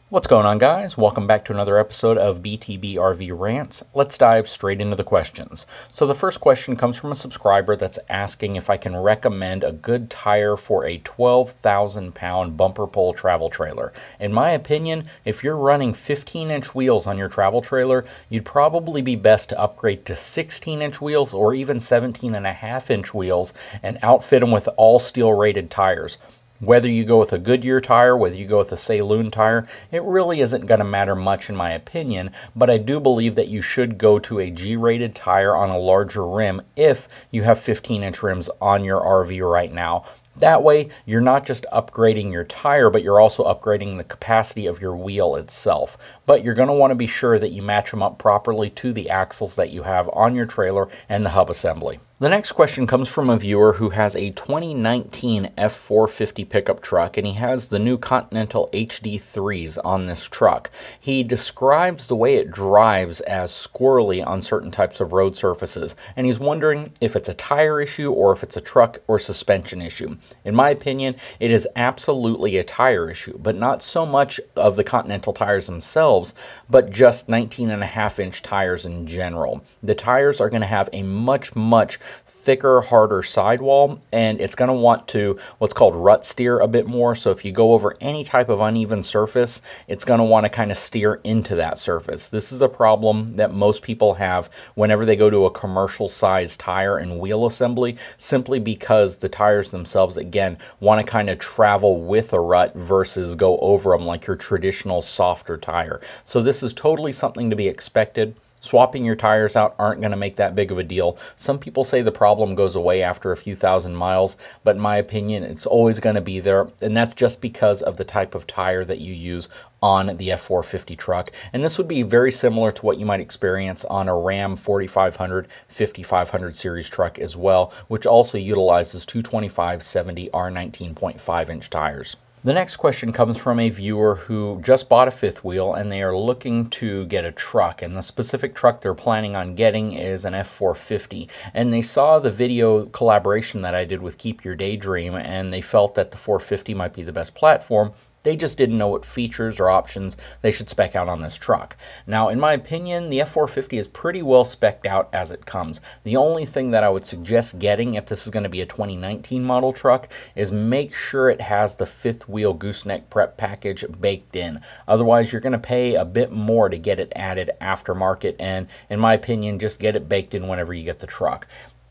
What's going on, guys? Welcome back to another episode of BTB RV Rants. Let's dive straight into the questions. So the first question comes from a subscriber that's asking if I can recommend a good tire for a 12,000-pound bumper pole travel trailer. In my opinion, if you're running 15-inch wheels on your travel trailer, you'd probably be best to upgrade to 16-inch wheels or even 17.5-inch wheels and outfit them with all steel rated tires. Whether you go with a Goodyear tire, whether you go with a Saloon tire, it really isn't going to matter much in my opinion, but I do believe that you should go to a G-rated tire on a larger rim if you have 15-inch rims on your RV right now. That way, you're not just upgrading your tire, but you're also upgrading the capacity of your wheel itself. But you're going to want to be sure that you match them up properly to the axles that you have on your trailer and the hub assembly. The next question comes from a viewer who has a 2019 F450 pickup truck, and he has the new Continental HD3s on this truck. He describes the way it drives as squirrely on certain types of road surfaces, and he's wondering if it's a tire issue or if it's a truck or suspension issue. In my opinion, it is absolutely a tire issue, but not so much of the Continental tires themselves, but just 19.5-inch tires in general. The tires are going to have a much thicker, harder sidewall, and it's going to want to what's called rut steer a bit more. So if you go over any type of uneven surface, it's going to want to kind of steer into that surface. This is a problem that most people have whenever they go to a commercial size tire and wheel assembly, simply because the tires themselves, again, want to kind of travel with a rut versus go over them like your traditional softer tire. So this is totally something to be expected. Swapping your tires out aren't going to make that big of a deal. Some people say the problem goes away after a few thousand miles, but in my opinion, it's always going to be there, and that's just because of the type of tire that you use on the F450 truck. And this would be very similar to what you might experience on a Ram 4500, 5500 series truck as well, which also utilizes 225/70 R19.5-inch tires. The next question comes from a viewer who just bought a fifth wheel and they are looking to get a truck, and the specific truck they're planning on getting is an F450, and they saw the video collaboration that I did with Keep Your Daydream and they felt that the 450 might be the best platform. They just didn't know what features or options they should spec out on this truck. Now, in my opinion, the F450 is pretty well specced out as it comes. The only thing that I would suggest getting, if this is going to be a 2019 model truck, is make sure it has the fifth wheel gooseneck prep package baked in. Otherwise, you're going to pay a bit more to get it added aftermarket, and in my opinion, just get it baked in whenever you get the truck.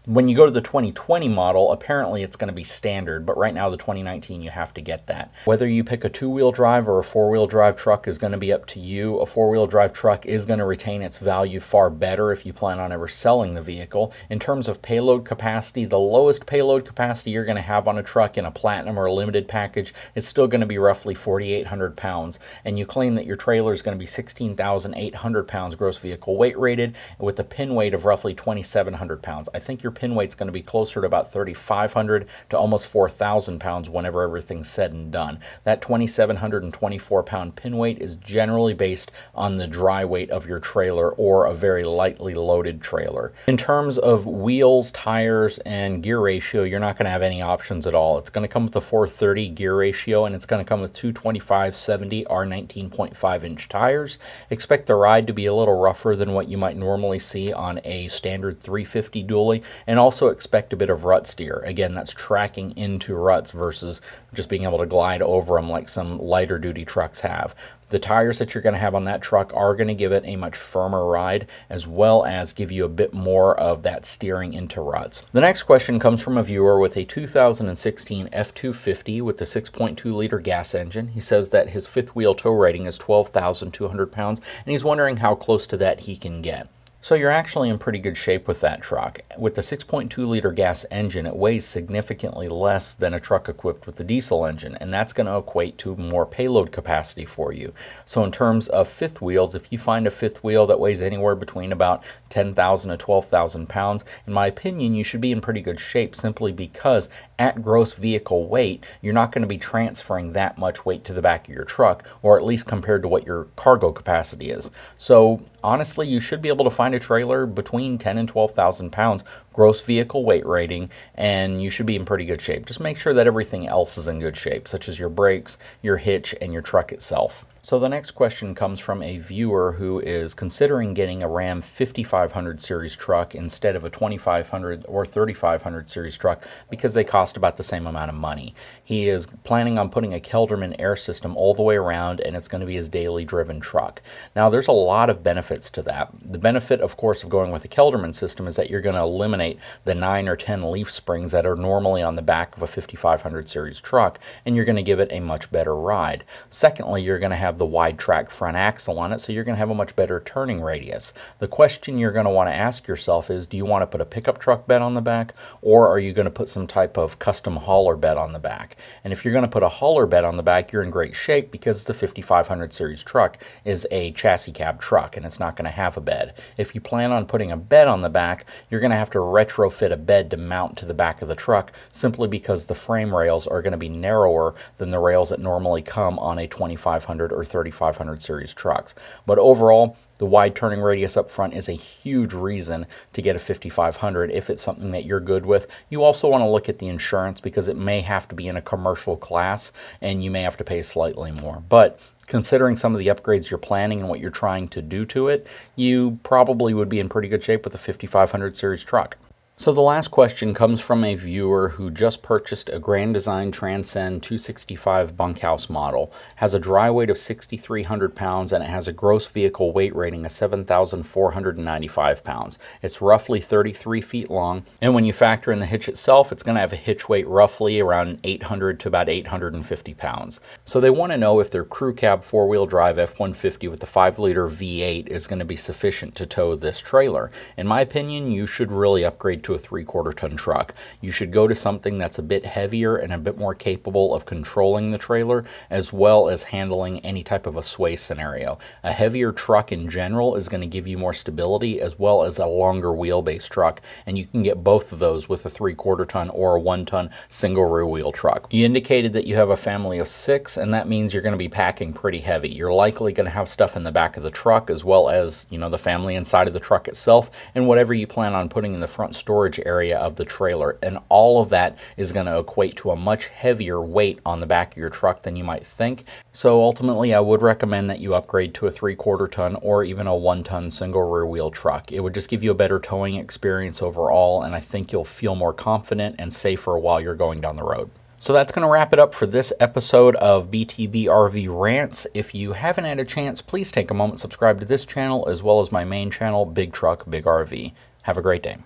When you go to the 2020 model, apparently it's going to be standard, but right now the 2019 you have to get that. Whether you pick a two-wheel drive or a four-wheel drive truck is going to be up to you. A four-wheel drive truck is going to retain its value far better if you plan on ever selling the vehicle. In terms of payload capacity, the lowest payload capacity you're going to have on a truck in a Platinum or a Limited package is still going to be roughly 4,800 pounds, and you claim that your trailer is going to be 16,800 pounds gross vehicle weight rated with a pin weight of roughly 2,700 pounds. I think your pin weight's going to be closer to about 3,500 to almost 4,000 pounds whenever everything's said and done. That 2,724 pound pin weight is generally based on the dry weight of your trailer or a very lightly loaded trailer. In terms of wheels, tires, and gear ratio, you're not going to have any options at all. It's going to come with a 430 gear ratio, and it's going to come with 225/70 R19.5-inch tires. Expect the ride to be a little rougher than what you might normally see on a standard 350 dually, and also expect a bit of rut steer. Again, that's tracking into ruts versus just being able to glide over them like some lighter duty trucks have. The tires that you're going to have on that truck are going to give it a much firmer ride, as well as give you a bit more of that steering into ruts. The next question comes from a viewer with a 2016 F250 with the 6.2 liter gas engine. He says that his fifth wheel tow rating is 12,200 pounds, and he's wondering how close to that he can get. So you're actually in pretty good shape with that truck. With the 6.2 liter gas engine, it weighs significantly less than a truck equipped with the diesel engine, and that's going to equate to more payload capacity for you. So in terms of fifth wheels, if you find a fifth wheel that weighs anywhere between about 10,000 to 12,000 pounds, in my opinion, you should be in pretty good shape, simply because at gross vehicle weight, you're not going to be transferring that much weight to the back of your truck, or at least compared to what your cargo capacity is. So honestly, you should be able to find find a trailer between 10 and 12,000 pounds gross vehicle weight rating, and you should be in pretty good shape. Just make sure that everything else is in good shape, such as your brakes, your hitch, and your truck itself. So the next question comes from a viewer who is considering getting a Ram 5500 series truck instead of a 2500 or 3500 series truck because they cost about the same amount of money. He is planning on putting a Kelderman air system all the way around, and it's going to be his daily driven truck. Now there's a lot of benefits to that. The benefit, of course, of going with a Kelderman system is that you're going to eliminate the 9 or 10 leaf springs that are normally on the back of a 5500 series truck, and you're going to give it a much better ride. Secondly, you're going to have the wide track front axle on it, so you're going to have a much better turning radius. The question you're going to want to ask yourself is, do you want to put a pickup truck bed on the back, or are you going to put some type of custom hauler bed on the back? And if you're going to put a hauler bed on the back, you're in great shape because the 5500 series truck is a chassis cab truck and it's not going to have a bed. If you plan on putting a bed on the back, you're going to have to retrofit a bed to mount to the back of the truck simply because the frame rails are going to be narrower than the rails that normally come on a 2500 or 3500 series trucks. But overall, the wide turning radius up front is a huge reason to get a 5500 if it's something that you're good with. You also want to look at the insurance because it may have to be in a commercial class and you may have to pay slightly more. But considering some of the upgrades you're planning and what you're trying to do to it, you probably would be in pretty good shape with a 5500 series truck. So the last question comes from a viewer who just purchased a Grand Design Transcend 265 bunkhouse model, has a dry weight of 6,300 pounds, and it has a gross vehicle weight rating of 7,495 pounds. It's roughly 33 feet long, and when you factor in the hitch itself, it's going to have a hitch weight roughly around 800 to about 850 pounds. So they want to know if their crew cab four-wheel drive F150 with the 5-liter V8 is going to be sufficient to tow this trailer. In my opinion, you should really upgrade to a 3/4 ton truck. You should go to something that's a bit heavier and a bit more capable of controlling the trailer as well as handling any type of a sway scenario. A heavier truck in general is going to give you more stability as well as a longer wheelbase truck, and you can get both of those with a 3/4 ton or a 1-ton single rear wheel truck. You indicated that you have a family of 6, and that means you're going to be packing pretty heavy. You're likely going to have stuff in the back of the truck as well as, the family inside of the truck itself and whatever you plan on putting in the front storage area of the trailer, and all of that is going to equate to a much heavier weight on the back of your truck than you might think. So ultimately, I would recommend that you upgrade to a 3/4 ton or even a 1-ton single rear wheel truck. It would just give you a better towing experience overall, and I think you'll feel more confident and safer while you're going down the road. So that's going to wrap it up for this episode of BTB RV Rants. If you haven't had a chance, please take a moment, subscribe to this channel as well as my main channel, Big Truck, Big RV. Have a great day.